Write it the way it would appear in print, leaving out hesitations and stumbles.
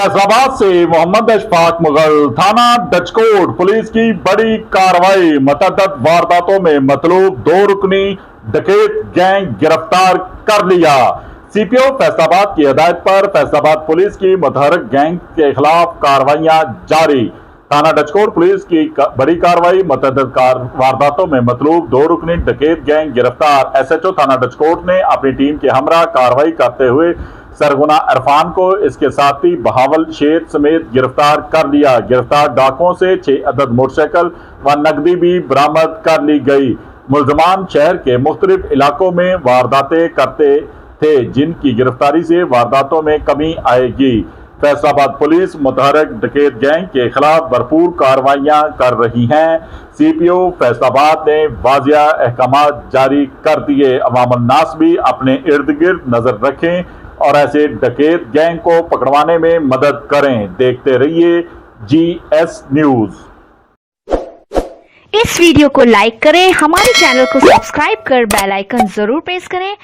फैसलाबाद से मोहम्मद अशफाक मुगल थाना डचकोट पुलिस की बड़ी कार्रवाई। मतअद्दद वारदातों में मतलूब 2 रुकनी डकैत गैंग गिरफ्तार कर लिया। सीपीओ फैसलाबाद की हिदायत पर फैसलाबाद पुलिस की मुतहर्रिक गैंग के खिलाफ कार्रवाइयां जारी। थाना डचकोट पुलिस की बड़ी कार्रवाई। मतअद्दद वारदातों में मतलूब 2 रुकनी डकैत गैंग गिरफ्तार। एसएचओ थाना डचकोट ने अपनी टीम के हमरा कार्रवाई करते हुए सरगुना इरफान को इसके साथी बहावल शेर समेत गिरफ्तार कर लिया। गिरफ्तार डाकुओं से 6 अदद मोटरसाइकिल व नकदी भी बरामद कर ली गई। मुल्जमान शहर के मुख्तलिफ इलाकों में वारदातें करते थे, जिनकी गिरफ्तारी से वारदातों में कमी आएगी। फैसलाबाद पुलिस मुतहर्रिक डकैत गैंग के खिलाफ भरपूर कार्रवाइयां कर रही है। सीपीओ फैसलाबाद ने वाजिया अहकामात जारी कर दिए। अवामुन नास भी अपने इर्द गिर्द नजर रखें और ऐसे डकैत गैंग को पकड़वाने में मदद करें। देखते रहिए GS न्यूज। इस वीडियो को लाइक करें, हमारे चैनल को सब्सक्राइब कर बेल आइकन जरूर प्रेस करें